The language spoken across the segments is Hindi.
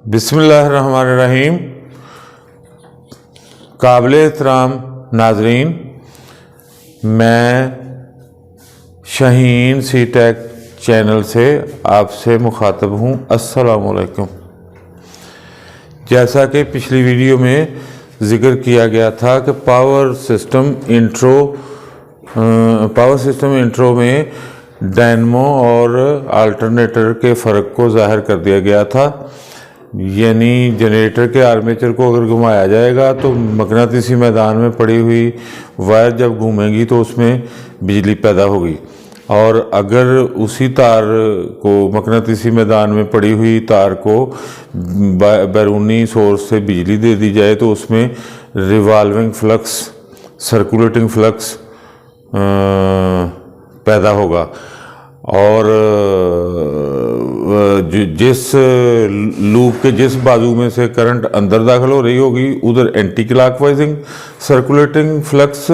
बिस्मिल्लाहिर्रहमानिर्रहीम। काबिल एहतराम नाजरीन, मैं शाहीन सी टेक चैनल से आपसे मुखातब हूँ। अस्सलामुअलैकुम। जैसा कि पिछली वीडियो में ज़िक्र किया गया था कि पावर सिस्टम इंट्रो में डायनमो और अल्टरनेटर के फ़र्क को ज़ाहिर कर दिया गया था। यानी जनरेटर के आर्मेचर को अगर घुमाया जाएगा तो मकनातीसी मैदान में पड़ी हुई वायर जब घूमेगी तो उसमें बिजली पैदा होगी, और अगर उसी तार को मकनातीसी मैदान में पड़ी हुई तार को बैरूनी सोर्स से बिजली दे दी जाए तो उसमें रिवॉल्विंग फ्लक्स, सर्कुलेटिंग फ्लक्स पैदा होगा। और जिस लूप के जिस बाजू में से करंट अंदर दाखिल हो रही होगी उधर एंटी क्लॉकवाइजिंग सर्कुलेटिंग फ्लक्स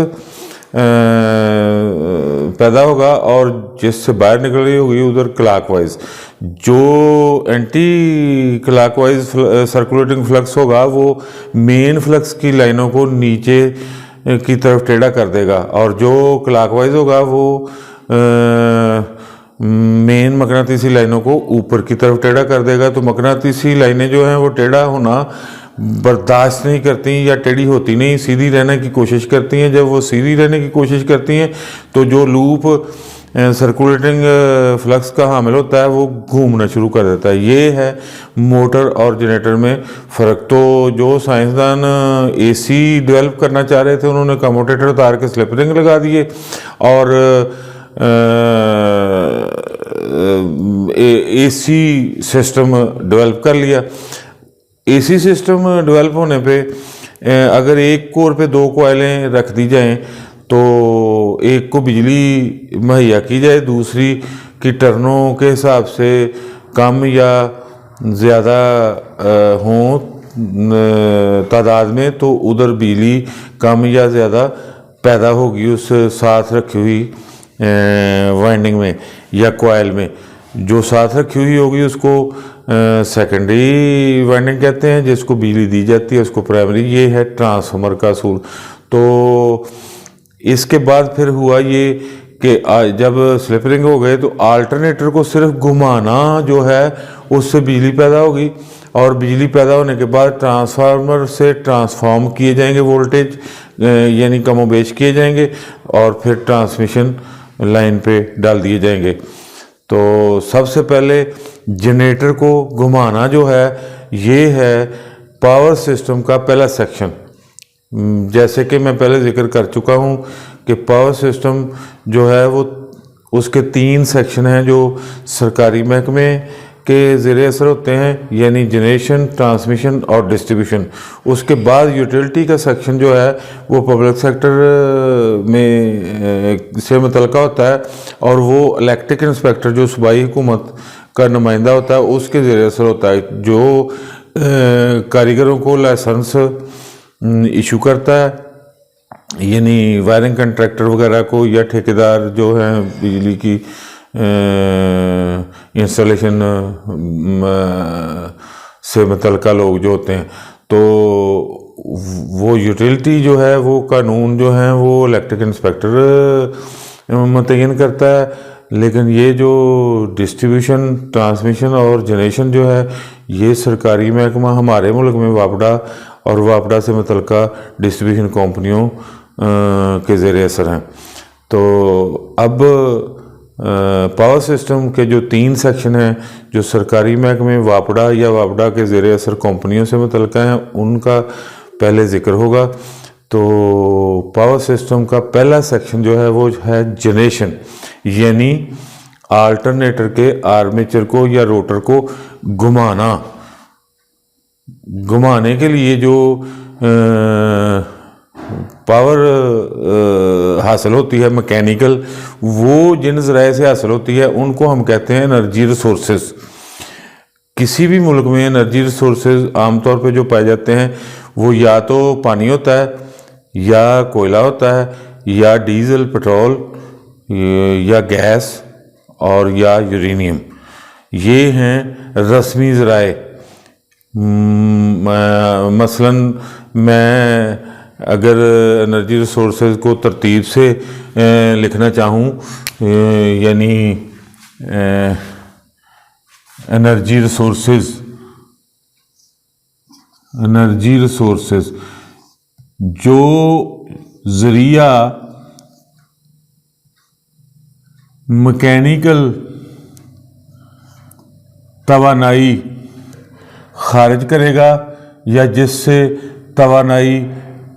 पैदा होगा, और जिससे बाहर निकल रही होगी उधर क्लॉकवाइज। जो एंटी क्लॉकवाइज सर्कुलेटिंग फ्लक्स होगा वो मेन फ्लक्स की लाइनों को नीचे की तरफ टेढ़ा कर देगा, और जो क्लॉकवाइज होगा वो मेन मकनातीसी लाइनों को ऊपर की तरफ टेढ़ा कर देगा। तो मकनातीसी लाइनें जो हैं वो टेढ़ा होना बर्दाश्त नहीं करती या टेढ़ी होती नहीं, सीधी रहने की कोशिश करती हैं। जब वो सीधी रहने की कोशिश करती हैं तो जो लूप सर्कुलेटिंग फ्लक्स का हामिल होता है वो घूमना शुरू कर देता है। ये है मोटर और जनरेटर में फ़र्क। तो जो साइंसदान एसी डेवलप करना चाह रहे थे उन्होंने कम्यूटेटर तार के स्लिप रिंग लगा दिए और एसी सिस्टम डेवलप कर लिया। एसी सिस्टम डेवलप होने पे अगर एक कोर पे दो कॉइलें रख दी जाएं तो एक को बिजली मुहैया की जाए, दूसरी की टर्नों के हिसाब से कम या ज़्यादा हों तादाद में, तो उधर बिजली कम या ज़्यादा पैदा होगी उस साथ रखी हुई वाइंडिंग में या कॉइल में। जो साथ रखी हुई होगी उसको सेकेंडरी वाइंडिंग कहते हैं, जिसको बिजली दी जाती है उसको प्राइमरी। ये है ट्रांसफार्मर का असूल। तो इसके बाद फिर हुआ ये कि जब स्लिप रिंग हो गए तो अल्टरनेटर को सिर्फ घुमाना जो है उससे बिजली पैदा होगी, और बिजली पैदा होने के बाद ट्रांसफार्मर से ट्रांसफॉर्म किए जाएंगे, वोल्टेज यानी कमोबेश किए जाएंगे, और फिर ट्रांसमिशन लाइन पे डाल दिए जाएंगे। तो सबसे पहले जनरेटर को घुमाना जो है ये है पावर सिस्टम का पहला सेक्शन। जैसे कि मैं पहले जिक्र कर चुका हूँ कि पावर सिस्टम जो है वो उसके 3 सेक्शन हैं जो सरकारी महकमे के ज़ेरे असर होते हैं, यानी जनरेशन, ट्रांसमिशन और डिस्ट्रीब्यूशन। उसके बाद यूटिलिटी का सेक्शन जो है वो पब्लिक सेक्टर में से मुतल्लिका होता है, और वो इलेक्ट्रिक इंस्पेक्टर जो सूबाई हुकूमत का नुमाइंदा होता है उसके ज़ेरे असर होता है, जो कारीगरों को लाइसेंस इशू करता है, यानी वायरिंग कंट्रैक्टर वगैरह को, या ठेकेदार जो हैं बिजली की इंस्टॉलेशन से मुतल्लिका लोग जो होते हैं। तो वो यूटिलिटी जो है वो कानून जो है वो इलेक्ट्रिक इंस्पेक्टर मुतय्यन करता है, लेकिन ये जो डिस्ट्रीब्यूशन, ट्रांसमिशन और जनरेशन जो है ये सरकारी महकमा हमारे मुल्क में वापडा और वापडा से मुतल्लिका डिस्ट्रीब्यूशन कंपनियों के ज़ेरे असर हैं। तो अब पावर सिस्टम के जो 3 सेक्शन हैं जो सरकारी महकमे वापडा या वापडा के ज़ेरे असर कंपनियों से मुतल्लिका हैं उनका पहले ज़िक्र होगा। तो पावर सिस्टम का पहला सेक्शन जो है वो है जनरेशन, यानी अल्टरनेटर के आर्मेचर को या रोटर को घुमाने के लिए जो पावर हासिल होती है मैकेनिकल, वो जिन ज़राए से हासिल होती है उनको हम कहते हैं एनर्जी रिसोर्सेज। किसी भी मुल्क में एनर्जी रिसोर्सेज आमतौर पे जो पाए जाते हैं वो या तो पानी होता है, या कोयला होता है, या डीजल, पेट्रोल, या गैस, और या यूरेनियम। ये हैं रस्मी ज़राए मसलन मैं अगर एनर्जी रिसोर्सेज को तरतीब से लिखना चाहूँ, यानी एनर्जी रिसोर्सेज जो ज़रिया मैकेनिकल तवानाई खारिज करेगा या जिससे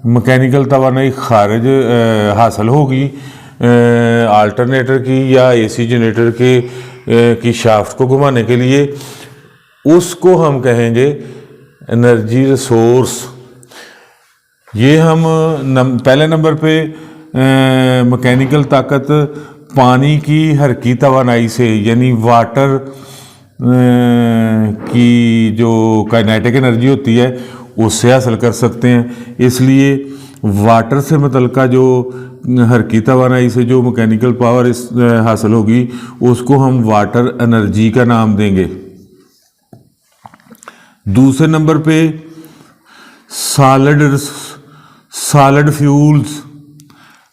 मैकेनिकल तवानाई खारिज हासिल होगी अल्टरनेटर की या एसी जनरेटर की शाफ्ट को घुमाने के लिए, उसको हम कहेंगे एनर्जी रिसोर्स। ये हम पहले नंबर पे मैकेनिकल ताकत पानी की हरकी तवानाई से यानी वाटर की जो काइनेटिक एनर्जी होती है उससे हासिल कर सकते हैं। इसलिए वाटर से मुतल्लिका जो हरकी तवानाई से जो मैकेनिकल पावर हासिल होगी उसको हम वाटर एनर्जी का नाम देंगे। दूसरे नंबर पे सॉलिड फ्यूल्स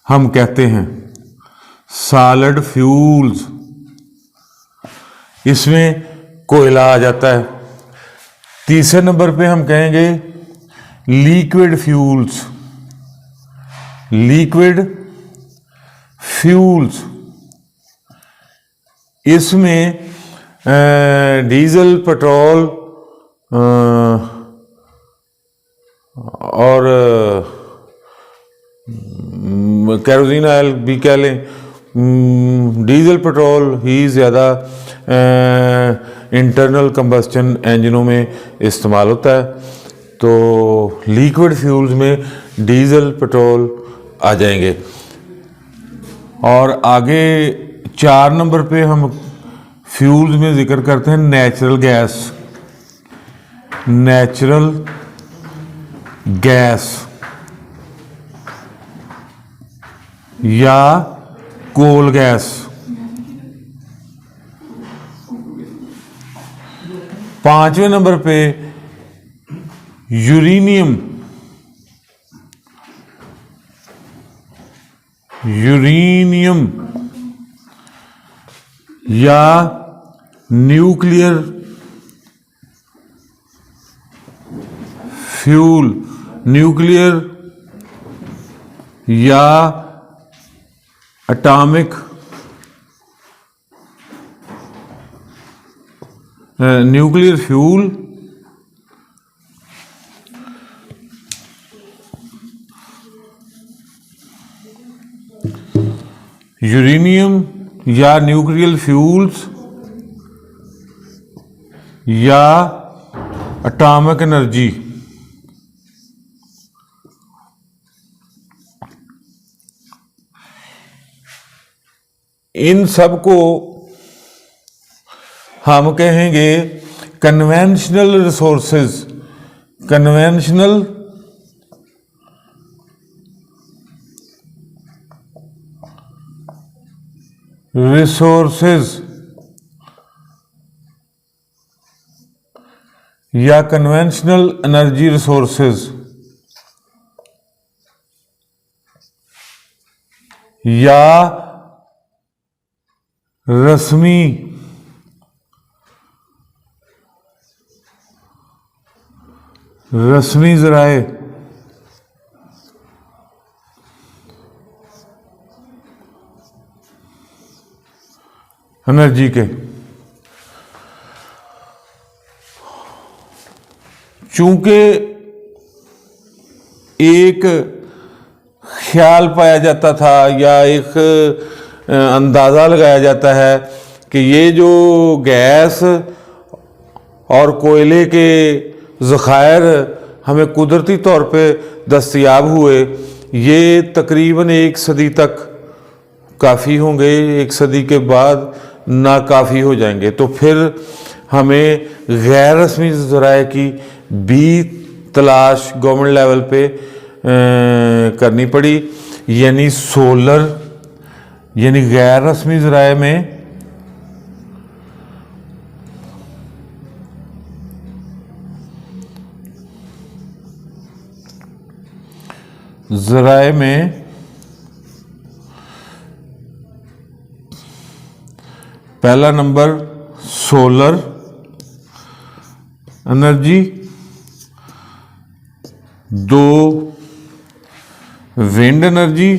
हम कहते हैं, सॉलिड फ्यूल्स, इसमें कोयला आ जाता है। तीसरे नंबर पे हम कहेंगे लिक्विड फ्यूल्स, इसमें डीजल, पेट्रोल और केरोसिन ऑयल भी कह लें। डीजल पेट्रोल ही ज़्यादा इंटरनल कंबस्टन इंजनों में इस्तेमाल होता है, तो लिक्विड फ्यूल्स में डीजल पेट्रोल आ जाएंगे। और आगे 4 नंबर पे हम फ्यूल्स में जिक्र करते हैं नेचुरल गैस या कोल गैस। 5वें नंबर पे यूरेनियम या न्यूक्लियर फ्यूल, या एटॉमिक न्यूक्लियर फ्यूल यूरेनियम या न्यूक्लियर फ्यूल्स या एटॉमिक एनर्जी। इन सब को हम कहेंगे कन्वेंशनल रिसोर्सेज, या कन्वेंशनल एनर्जी रिसोर्सेज या रस्मी ज़राए। एनर्जी के चूंकि एक ख्याल पाया जाता था या एक अंदाज़ा लगाया जाता है कि ये जो गैस और कोयले के ज़खायर हमें कुदरती तौर पे दस्तयाब हुए, ये तकरीबन 1 सदी तक काफ़ी होंगे, 1 सदी के बाद नाकाफ़ी हो जाएंगे। तो फिर हमें गैर रस्मी ज़राए की भी तलाश गवर्नमेंट लेवल पे करनी पड़ी, यानी सोलर, यानी गैर रस्मी ज़राए में ज़राए में पहला number solar energy, 2 wind energy,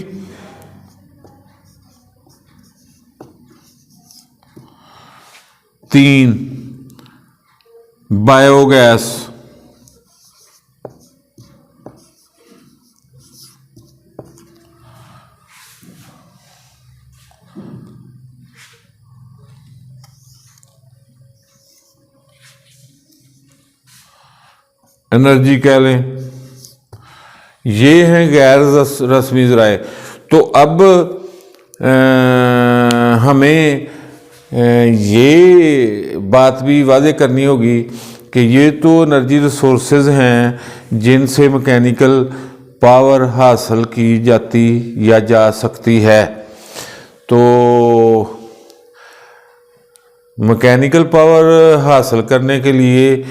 3 biogas, energy कह लें, ये हैं गैर रस्मी ज़राए। तो अब हमें ये बात भी वाज़े करनी होगी कि ये तो एनर्जी रिसोर्सेज हैं जिनसे मैकेनिकल पावर हासिल की जाती या जा सकती है। तो मैकेनिकल पावर हासिल करने के लिए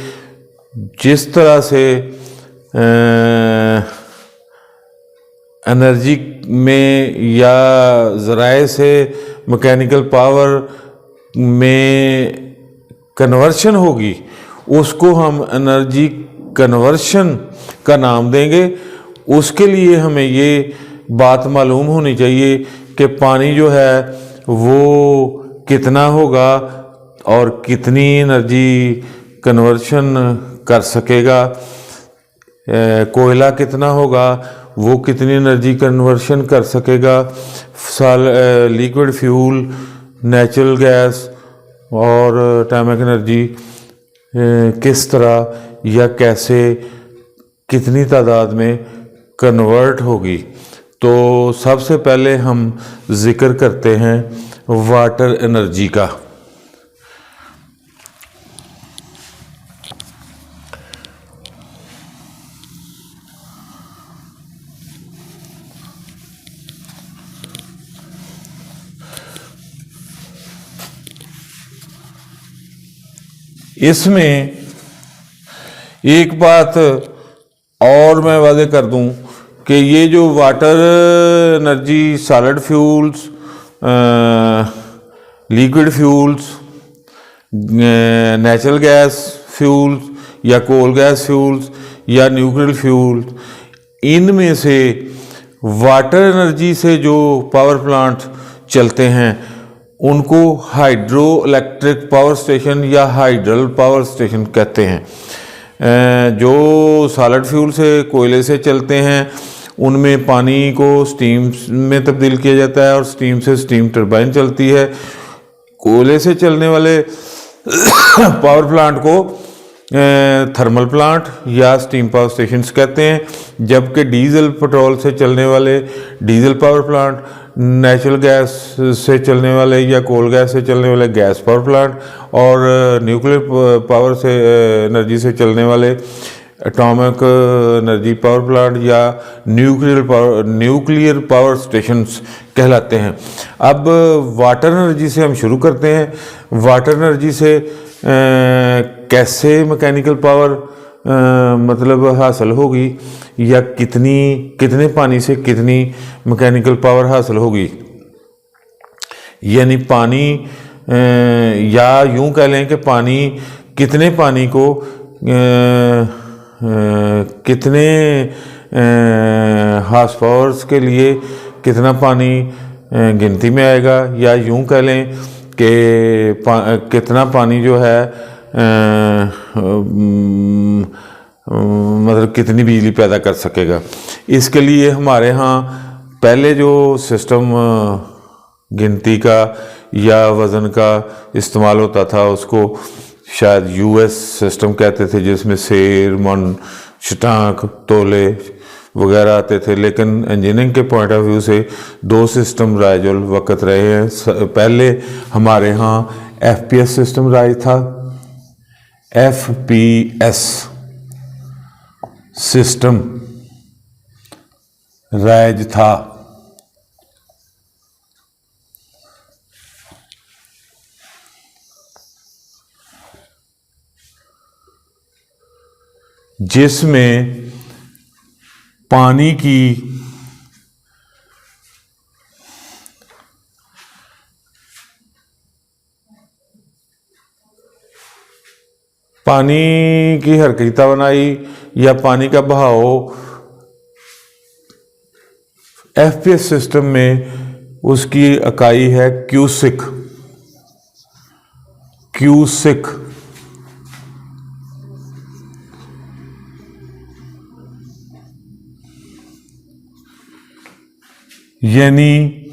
जिस तरह से एनर्जी में या ज़राए से मैकेनिकल पावर में कन्वर्शन होगी, उसको हम एनर्जी कन्वर्शन का नाम देंगे। उसके लिए हमें ये बात मालूम होनी चाहिए कि पानी जो है वो कितना होगा और कितनी एनर्जी कन्वर्शन कर सकेगा, कोयला कितना होगा, वो कितनी एनर्जी कन्वर्शन कर सकेगा, लिक्विड फ्यूल, नेचुरल गैस और एटॉमिक एनर्जी किस तरह या कैसे कितनी तादाद में कन्वर्ट होगी। तो सबसे पहले हम जिक्र करते हैं वाटर एनर्जी का। इसमें एक बात और मैं वादे कर दूं कि ये जो water energy, solid fuels, liquid fuels, natural gas fuels या कोल गैस फ्यूल्स या न्यूक्लियर फ्यूल्स, इनमें से वाटर एनर्जी से जो पावर प्लांट चलते हैं उनको हाइड्रो इलेक्ट्रिक पावर स्टेशन या हाइड्रल पावर स्टेशन कहते हैं। जो सॉलिड फ्यूल से, कोयले से चलते हैं, उनमें पानी को स्टीम में तब्दील किया जाता है और स्टीम से स्टीम टरबाइन चलती है। कोयले से चलने वाले पावर प्लांट को थर्मल प्लांट या स्टीम पावर स्टेशंस कहते हैं, जबकि डीजल पेट्रोल से चलने वाले diesel power plant, natural gas से चलने वाले या कोल गैस से चलने वाले गैस पावर प्लांट और न्यूक्लियर पावर से एनर्जी से चलने वाले एटॉमिक एनर्जी पावर प्लांट या न्यूक्लियर पावर स्टेशंस कहलाते हैं। अब वाटर एनर्जी से हम शुरू करते हैं। वाटर एनर्जी से कैसे मैकेनिकल पावर मतलब हासिल होगी या कितने पानी से कितनी मैकेनिकल पावर हासिल होगी, यानी पानी या यूं कह लें कि कितने पानी को कितने हार्स पावर्स के लिए कितना पानी गिनती में आएगा, या यूं कह लें कि कितना पानी जो है मतलब कितनी बिजली पैदा कर सकेगा। इसके लिए हमारे यहाँ पहले जो सिस्टम गिनती का या वज़न का इस्तेमाल होता था उसको शायद यूएस सिस्टम कहते थे, जिसमें सेर, मन, शटांक, तोले वगैरह आते थे। लेकिन इंजीनियरिंग के पॉइंट ऑफ व्यू से 2 सिस्टम राइजुल वक़्त रहे हैं। पहले हमारे यहाँ एफपीएस सिस्टम राइज था, एफपीएस सिस्टम राइज था। जिसमें पानी की पानी की हरकत बनाई या पानी का बहाव एफपीएस सिस्टम में उसकी इकाई है क्यूसिक। क्यूसिक यानी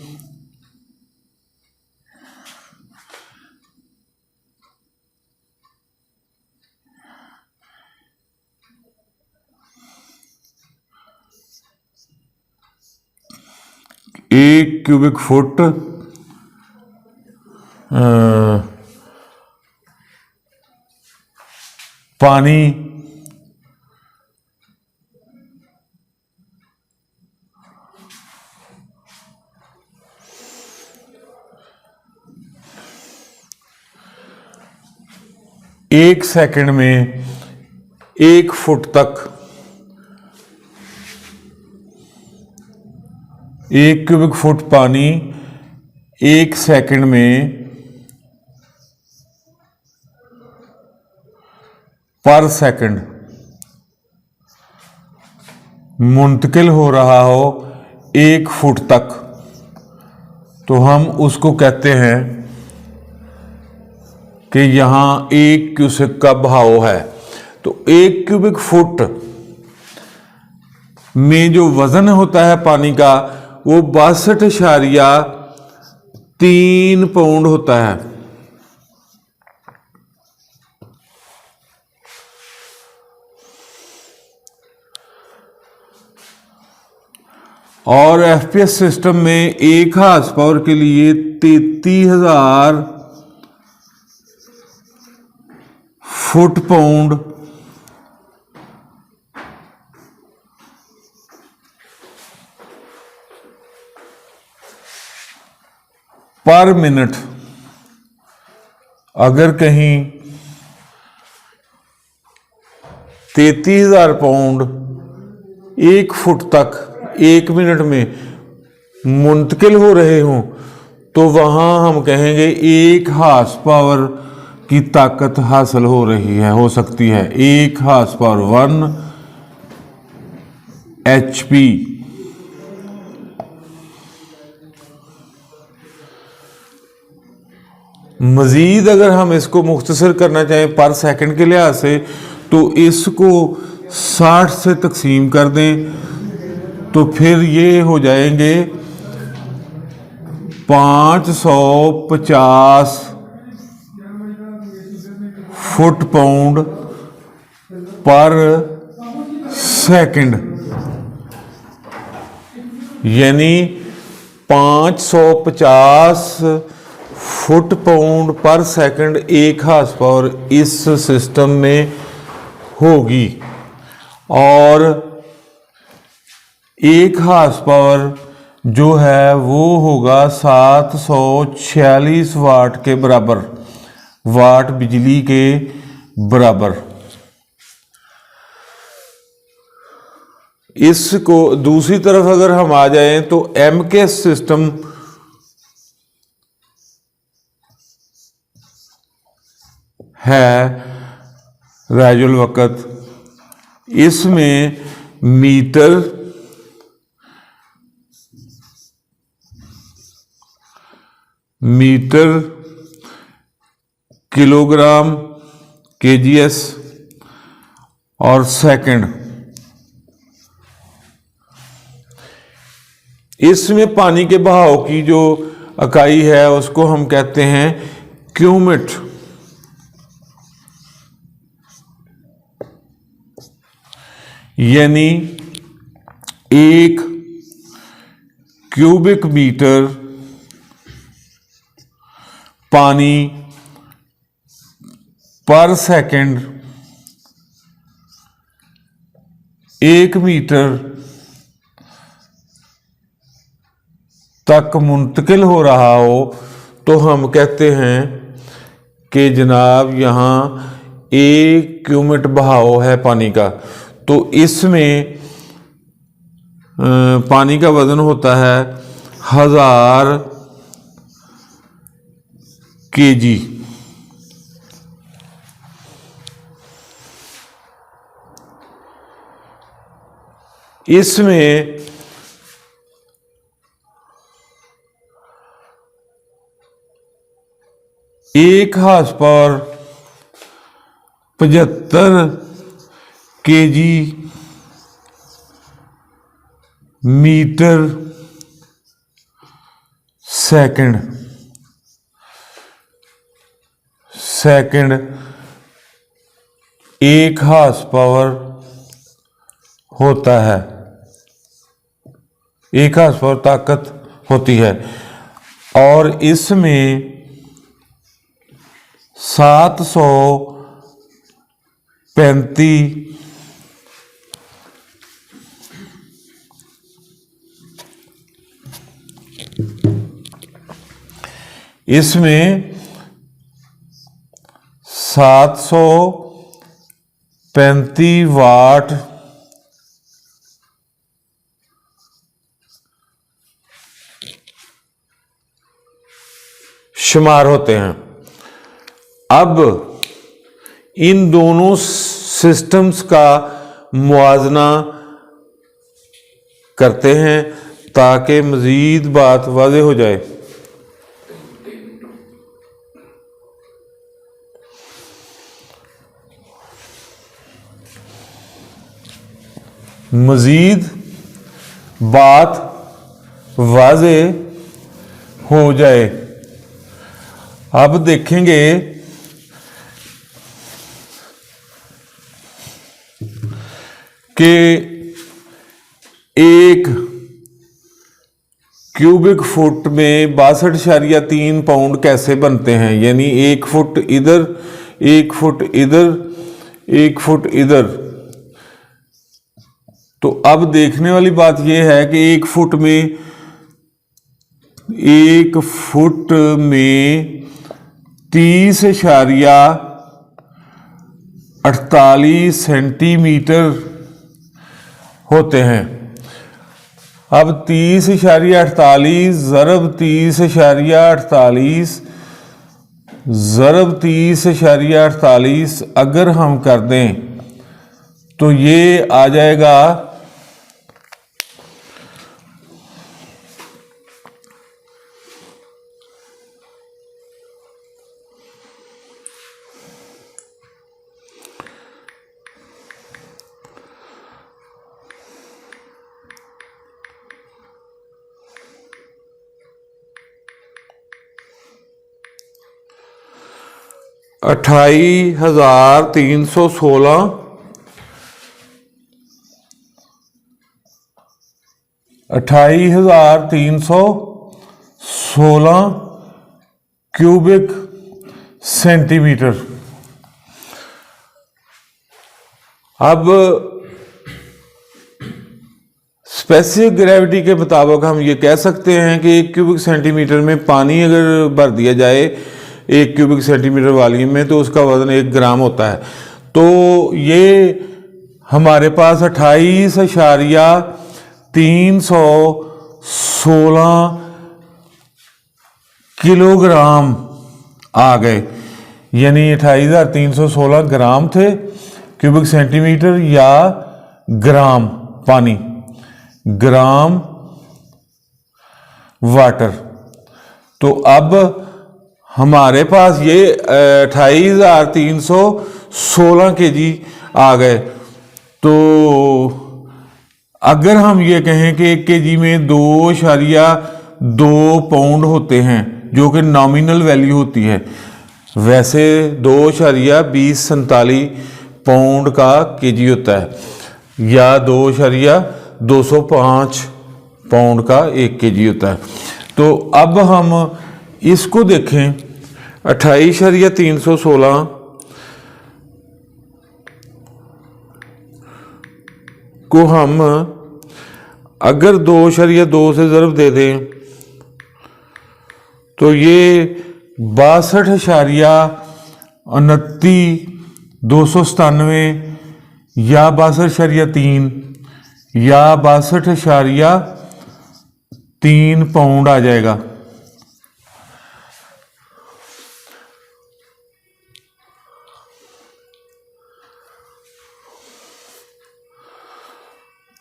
1 क्यूबिक फुट पानी एक सेकंड में 1 फुट तक 1 क्यूबिक फुट पानी 1 सेकंड में पर सेकंड मुंतकिल हो रहा हो 1 फुट तक, तो हम उसको कहते हैं कि यहाँ 1 क्यूसेक का बहाव है। तो 1 क्यूबिक फुट में जो वजन होता है पानी का वो 62.3 पाउंड होता है। और एफपीएस सिस्टम में 1 हार्स पावर के लिए 33,000 फुट पाउंड पर मिनट। अगर कहीं 33,000 पाउंड 1 फुट तक 1 मिनट में मुंतकिल हो रहे हों तो वहां हम कहेंगे 1 हार्स पावर की ताकत हासिल हो रही है, हो सकती है 1 हार्स पावर 1 HP। मज़ीद अगर हम इसको मुख्तसर करना चाहें पर सेकंड के लिहाज से, तो इसको 60 से तकसीम कर दें तो फिर ये हो जाएंगे 550 फुट पाउंड पर सेकंड, यानी 550 फुट पाउंड पर सेकंड 1 हार्स पावर इस सिस्टम में होगी। और 1 हार्स पावर जो है वो होगा 746 वाट के बराबर, वाट बिजली के बराबर। इसको दूसरी तरफ अगर हम आ जाएं तो एमकेएस सिस्टम है राजुल वक़्त, इसमें मीटर किलोग्राम केजीएस और सेकंड, इसमें पानी के बहाव की जो इकाई है उसको हम कहते हैं क्यूमिट। यानी 1 क्यूबिक मीटर पानी पर सेकंड 1 मीटर तक मुंतकिल हो रहा हो तो हम कहते हैं कि जनाब यहाँ 1 क्यूबिक बहाव है पानी का। तो इसमें पानी का वजन होता है 1000 केजी। इसमें एक horse power 75 KG meter second एक हार्स पावर होता है, एक हार्स पावर ताकत होती है। और इसमें 735 इसमें 735 वाट शुमार होते हैं। अब इन दोनों सिस्टम्स का मुआवजा करते हैं ताकि मज़ीद बात वाज़ेह हो जाए। मज़ीद बात वाज़ेह हो जाए। अब देखेंगे कि एक क्यूबिक फुट में 62.3 पाउंड कैसे बनते हैं, यानी 1 फुट इधर, 1 फुट इधर, 1 फुट इधर। तो अब देखने वाली बात यह है कि 1 फुट में 30.48 सेंटीमीटर होते हैं। अब 30.48 ज़रब 30.48 ज़रब 30.48 अगर हम कर दें तो ये आ जाएगा 28,316 28,316 क्यूबिक सेंटीमीटर। अब स्पेसिफिक ग्रेविटी के मुताबिक हम ये कह सकते हैं कि 1 क्यूबिक सेंटीमीटर में पानी अगर भर दिया जाए 1 क्यूबिक सेंटीमीटर वॉल्यूम में तो उसका वजन 1 ग्राम होता है। तो ये हमारे पास 28,316 किलोग्राम आ गए, यानी 28,316 ग्राम थे क्यूबिक सेंटीमीटर या ग्राम पानी, ग्राम वाटर। तो अब हमारे पास ये 28,316 केजी आ गए। तो अगर हम ये कहें कि 1 केजी में 2.2 पाउंड होते हैं जो कि नॉमिनल वैल्यू होती है, वैसे 2.2047 पाउंड का केजी होता है या 2.205 पाउंड का 1 केजी होता है। तो अब हम इसको देखें 28,316 को हम अगर 2.2 से ज़रब दे दें तो ये 62.29 या 62.3 या 62.3 पाउंड आ जाएगा।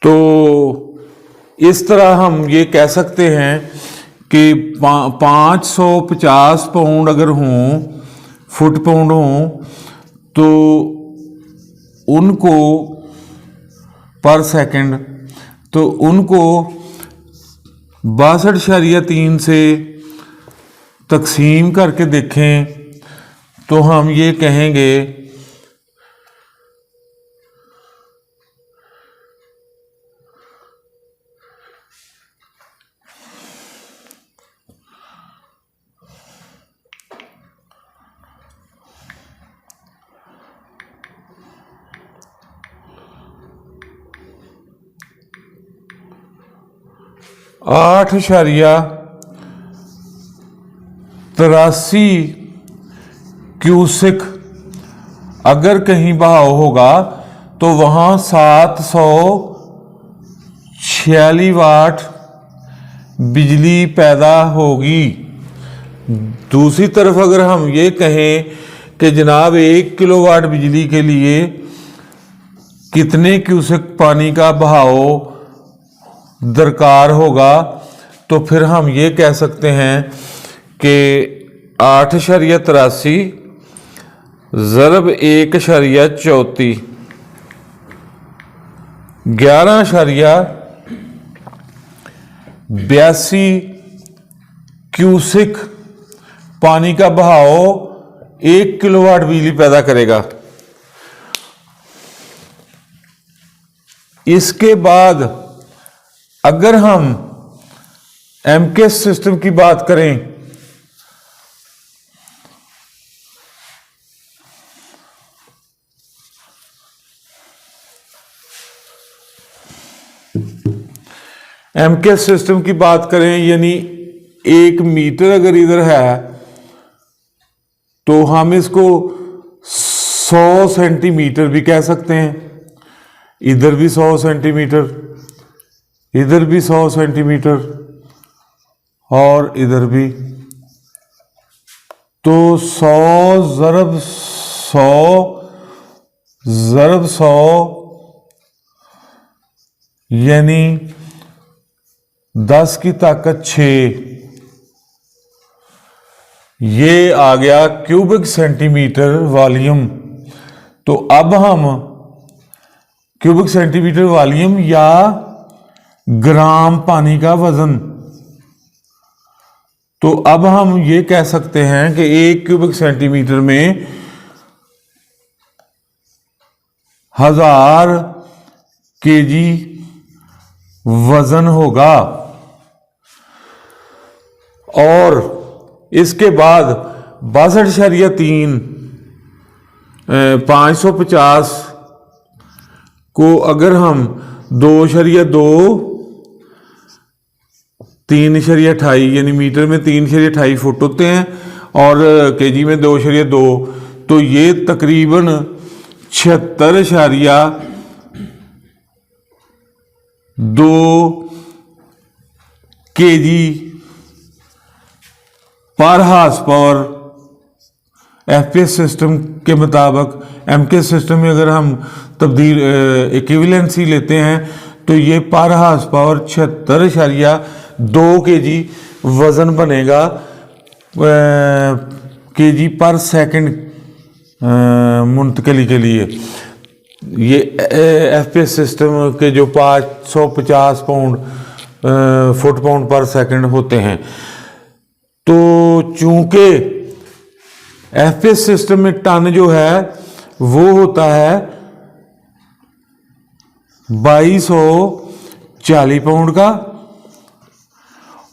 तो इस तरह हम ये कह सकते हैं कि 550 पाउंड अगर हों, फुट पाउंड हों, तो उनको पर सेकंड, तो उनको 62.3 से तकसीम करके देखें तो हम ये कहेंगे 8.83 क्यूसिक अगर कहीं बहाव होगा तो वहाँ 746 वाट बिजली पैदा होगी। दूसरी तरफ अगर हम ये कहें कि जनाब 1 किलोवाट बिजली के लिए कितने क्यूसेक पानी का बहाव दरकार होगा, तो फिर हम ये कह सकते हैं कि 8.83 ज़रब 1.34 11.82 क्यूसिक पानी का बहाव 1 किलोवाट बिजली पैदा करेगा। इसके बाद अगर हम एमकेएस सिस्टम की बात करें, एमकेएस सिस्टम की बात करें यानी 1 मीटर अगर इधर है तो हम इसको 100 सेंटीमीटर भी कह सकते हैं, इधर भी 100 सेंटीमीटर, इधर भी 100 सेंटीमीटर और इधर भी, तो 100 ज़रब 100 यानी 10 की ताकत 6, ये आ गया क्यूबिक सेंटीमीटर वॉल्यूम। तो अब हम क्यूबिक सेंटीमीटर वॉल्यूम या ग्राम पानी का वजन, तो अब हम ये कह सकते हैं कि 1 क्यूबिक सेंटीमीटर में 1000 केजी वजन होगा। और इसके बाद 62.3 550 को अगर हम 2.2 3.28 यानी मीटर में 3.28 फुट होते हैं और केजी में 2.2, तो ये तकरीबन 76.2 केजी पर हार्स पावर एफपीएस सिस्टम के मुताबिक। एमकेएस सिस्टम में अगर हम तब्दील इक्विवेलेंसी लेते हैं तो ये पर हार्स पावर 76.2 केजी वजन बनेगा केजी पर सेकंड मुंतकली के लिए। ये एफपीएस सिस्टम के जो 550 पाउंड फुट पाउंड पर सेकंड होते हैं। तो चूंकि एफपीएस सिस्टम में टन जो है वो होता है 2240 पाउंड का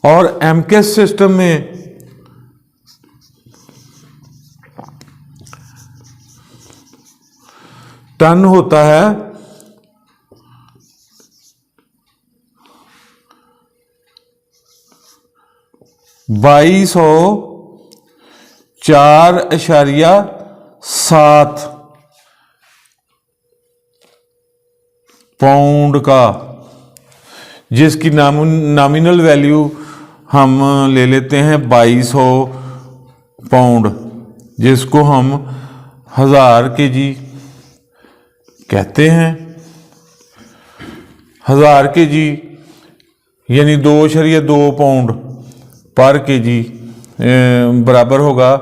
और एमकेएस सिस्टम में टन होता है 2204.7 पाउंड का, जिसकी नॉमिनल वैल्यू हम ले लेते हैं 2200 पाउंड, जिसको हम 1000 केजी कहते हैं। 1000 केजी यानी 2.2 पाउंड पर केजी बराबर होगा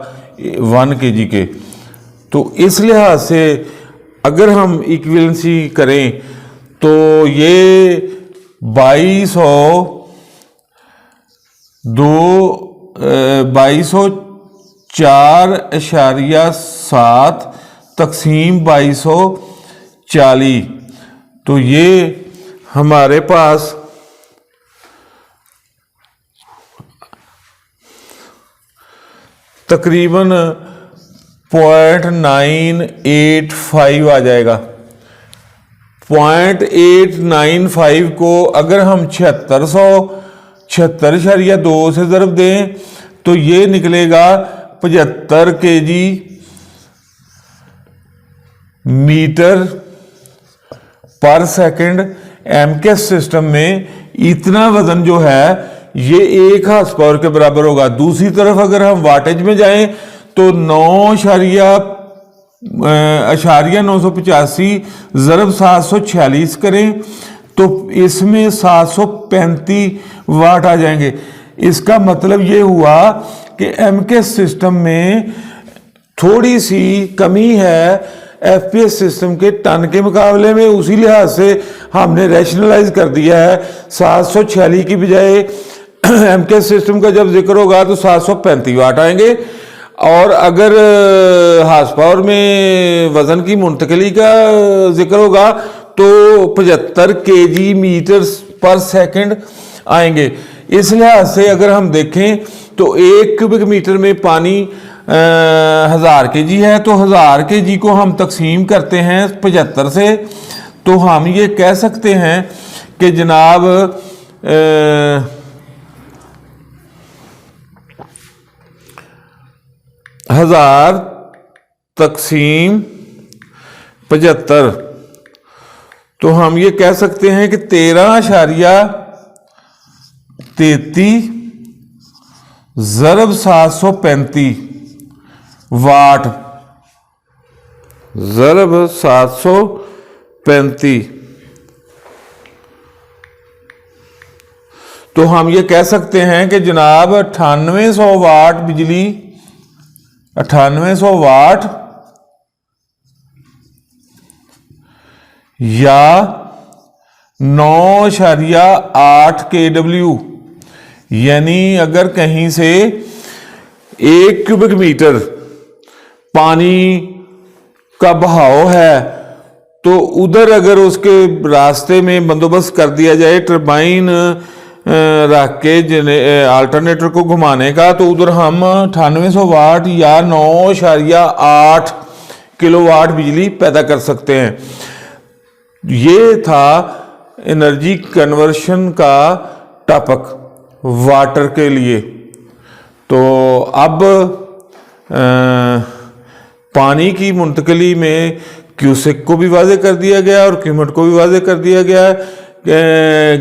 1 केजी के। तो इस लिहाज से अगर हम इक्विवेलेंसी करें तो ये 2204.7 तकसीम 2240, तो ये हमारे पास तकरीबन 0.985 आ जाएगा। 0.895 को अगर हम 7600 से ज़रब दें तो ये निकलेगा 75 केजी मीटर पर सेकंड। एमकेएस सिस्टम में इतना वजन जो है ये 1 हार्स पावर के बराबर होगा। दूसरी तरफ अगर हम वाटेज में जाएं तो 9.985 ज़रब 746 करें तो इसमें 735 वाट आ जाएंगे। इसका मतलब ये हुआ कि एमकेएस सिस्टम में थोड़ी सी कमी है एफपीएस सिस्टम के टन के मुकाबले में। उसी लिहाज से हमने रैशनलाइज कर दिया है 746 की बजाय एमकेएस सिस्टम का जब जिक्र होगा तो 735 वाट आएंगे। और अगर हार्स पावर में वजन की मुंतकली का जिक्र होगा तो 75 केजी मीटर पर सेकंड आएंगे। इस लिहाज से अगर हम देखें तो 1 क्यूबिक मीटर में पानी 1000 केजी है, तो 1000 केजी को हम तकसीम करते हैं 75 से, तो हम ये कह सकते हैं कि जनाब 1000 तकसीम 75, तो हम ये कह सकते हैं कि 13.33 ज़रब 735 वाट ज़रब 735। तो हम ये कह सकते हैं कि जनाब 9800 वाट बिजली 9800 वाट या 9.8 kW, यानी अगर कहीं से 1 क्यूबिक मीटर पानी का बहाव है तो उधर अगर उसके रास्ते में बंदोबस्त कर दिया जाए टरबाइन रख के अल्टरनेटर को घुमाने का, तो उधर हम 9800 वाट या 9.8 किलोवाट बिजली पैदा कर सकते हैं। ये था एनर्जी कन्वर्शन का टॉपिक वाटर के लिए। तो अब पानी की मुंतकली में क्यूसेक को भी वाज़े कर दिया गया और क्यूमेट को भी वाज़े कर दिया गया।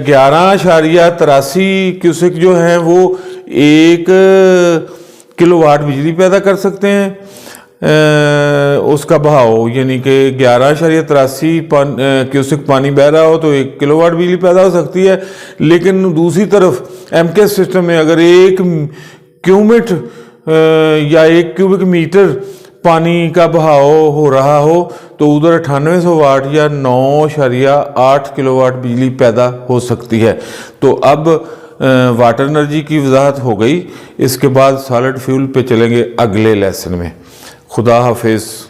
11.83 क्यूसेक जो हैं वो 1 किलोवाट बिजली पैदा कर सकते हैं। उसका बहाव यानी कि 11.83 क्यूसेक पानी बह रहा हो तो 1 किलोवाट बिजली पैदा हो सकती है। लेकिन दूसरी तरफ एमकेएस सिस्टम में अगर 1 क्यूमेट या 1 क्यूबिक मीटर पानी का बहाव हो रहा हो तो उधर 9800 वाट या 9.8 किलोवाट बिजली पैदा हो सकती है। तो अब वाटर एनर्जी की वजाहत हो गई। इसके बाद सॉलिड फ्यूल पे चलेंगे अगले लेसन में। खुदा हाफिज़।